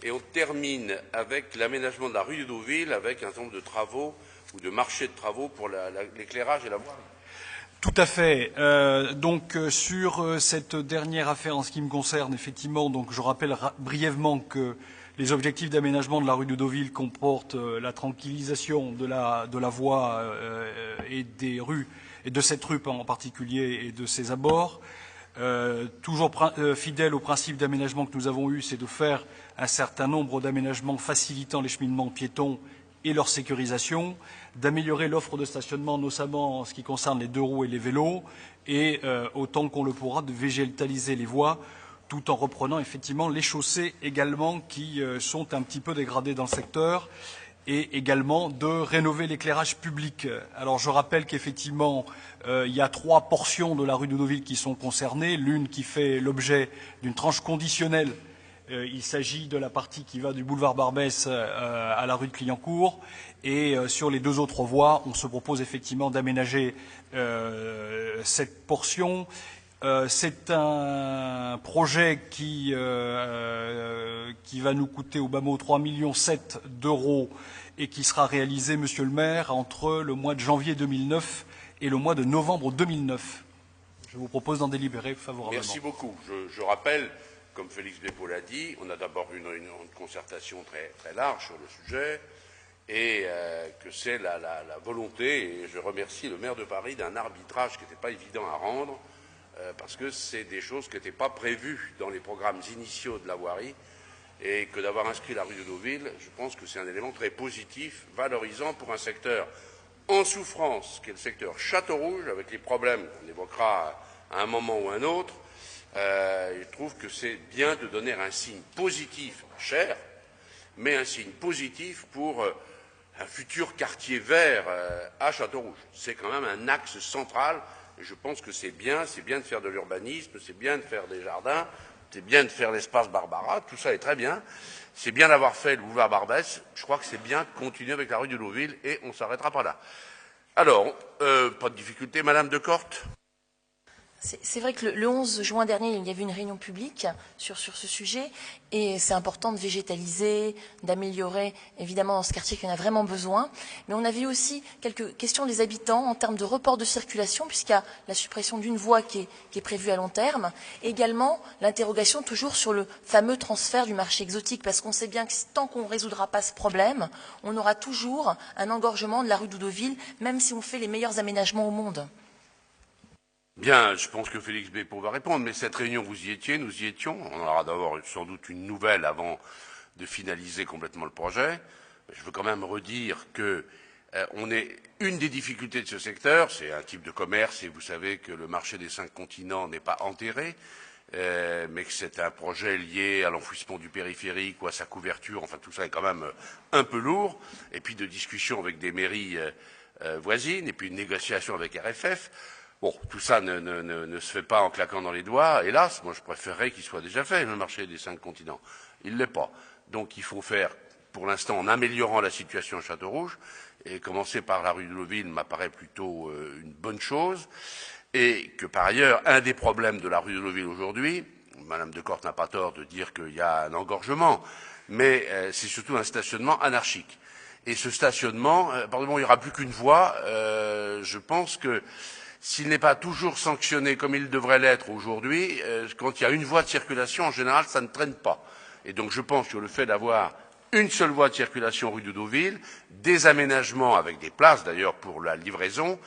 et on termine avec l'aménagement de la rue de Deauville avec un certain nombre de travaux ou de marchés de travaux pour l'éclairage et la voirie. Tout à fait. Sur cette dernière affaire, en ce qui me concerne, effectivement, donc je rappelle brièvement que les objectifs d'aménagement de la rue de Deauville comportent la tranquillisation de la voie et des rues, et de cette rue en particulier et de ses abords. Toujours fidèle au principe d'aménagement que nous avons eu, c'est de faire un certain nombre d'aménagements facilitant les cheminements piétons et leur sécurisation, d'améliorer l'offre de stationnement, notamment en ce qui concerne les deux roues et les vélos, et autant qu'on le pourra, de végétaliser les voies, tout en reprenant effectivement les chaussées également qui sont un petit peu dégradées dans le secteur, et également de rénover l'éclairage public. Alors je rappelle qu'effectivement, il y a 3 portions de la rue de Deauville qui sont concernées, l'une qui fait l'objet d'une tranche conditionnelle. Il s'agit de la partie qui va du boulevard Barbès à la rue de Clignancourt. Et sur les 2 autres voies, on se propose effectivement d'aménager cette portion. C'est un projet qui va nous coûter au bas mot 3,7 millions d'euros et qui sera réalisé, Monsieur le maire, entre le mois de janvier 2009 et le mois de novembre 2009. Je vous propose d'en délibérer favorablement. Merci beaucoup. Je rappelle, comme Félix Bépaud l'a dit, on a d'abord une réunion de concertation très, très large sur le sujet et que c'est la volonté, et je remercie le maire de Paris, d'un arbitrage qui n'était pas évident à rendre parce que c'est des choses qui n'étaient pas prévues dans les programmes initiaux de la voirie et que d'avoir inscrit la rue de Deauville, je pense que c'est un élément très positif, valorisant pour un secteur en souffrance, qui est le secteur Château-Rouge, avec les problèmes qu'on évoquera à un moment ou à un autre. Je trouve que c'est bien de donner un signe positif, cher, mais un signe positif pour un futur quartier vert à Château-Rouge. C'est quand même un axe central, et je pense que c'est bien de faire de l'urbanisme, c'est bien de faire des jardins, c'est bien de faire l'espace Barbara, tout ça est très bien. C'est bien d'avoir fait le boulevard Barbès, je crois que c'est bien de continuer avec la rue de Deauville, et on ne s'arrêtera pas là. Alors, pas de difficulté, Madame de Corte. C'est vrai que le 11 juin dernier, il y avait une réunion publique sur ce sujet et c'est important de végétaliser, d'améliorer, évidemment, dans ce quartier qui en a vraiment besoin. Mais on avait aussi quelques questions des habitants en termes de report de circulation, puisqu'il y a la suppression d'une voie qui est prévue à long terme. Et également, l'interrogation toujours sur le fameux transfert du marché exotique, parce qu'on sait bien que tant qu'on ne résoudra pas ce problème, on aura toujours un engorgement de la rue de Deauville, même si on fait les meilleurs aménagements au monde. Bien, je pense que Félix Bépaud va répondre, mais cette réunion, vous y étiez, nous y étions. On aura d'abord sans doute une nouvelle avant de finaliser complètement le projet. Je veux quand même redire que on est une des difficultés de ce secteur, c'est un type de commerce, et vous savez que le marché des 5 continents n'est pas enterré, mais que c'est un projet lié à l'enfouissement du périphérique ou à sa couverture, enfin tout ça est quand même un peu lourd, et puis de discussions avec des mairies voisines, et puis une négociation avec RFF. Bon, tout ça ne se fait pas en claquant dans les doigts. Hélas, moi je préférerais qu'il soit déjà fait, le marché des 5 continents. Il ne l'est pas. Donc il faut faire, pour l'instant, en améliorant la situation à Château-Rouge, et commencer par la rue de Deauville m'apparaît plutôt une bonne chose, et que par ailleurs, un des problèmes de la rue de Deauville aujourd'hui, Madame de Corte n'a pas tort de dire qu'il y a un engorgement, mais c'est surtout un stationnement anarchique. Et ce stationnement, pardon, il n'y aura plus qu'une voie, je pense que s'il n'est pas toujours sanctionné comme il devrait l'être aujourd'hui, quand il y a une voie de circulation, en général, ça ne traîne pas. Et donc je pense que le fait d'avoir une seule voie de circulation rue de Deauville, des aménagements avec des places d'ailleurs pour la livraison,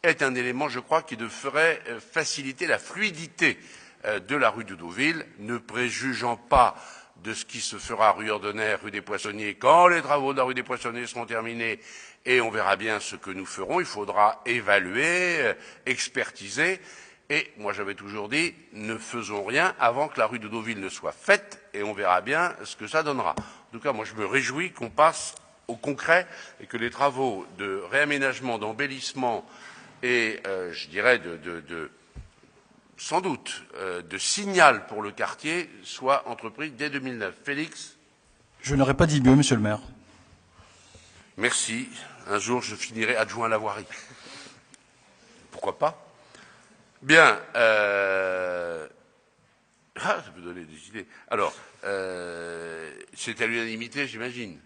est un élément, je crois, qui devrait faciliter la fluidité de la rue de Deauville, ne préjugeant pas de ce qui se fera rue Ordonnaire, rue des Poissonniers, quand les travaux de la rue des Poissonniers seront terminés, et on verra bien ce que nous ferons. Il faudra évaluer, expertiser. Et moi, j'avais toujours dit, ne faisons rien avant que la rue de Deauville ne soit faite, et on verra bien ce que ça donnera. En tout cas, moi, je me réjouis qu'on passe au concret et que les travaux de réaménagement, d'embellissement et, je dirais, sans doute, de signal pour le quartier soient entrepris dès 2009. Félix ? Je n'aurais pas dit mieux, Monsieur le maire. Merci. Un jour, je finirai adjoint à la voirie. Pourquoi pas ? Bien. Ah, ça peut donner des idées. Alors, c'est à l'unanimité, j'imagine.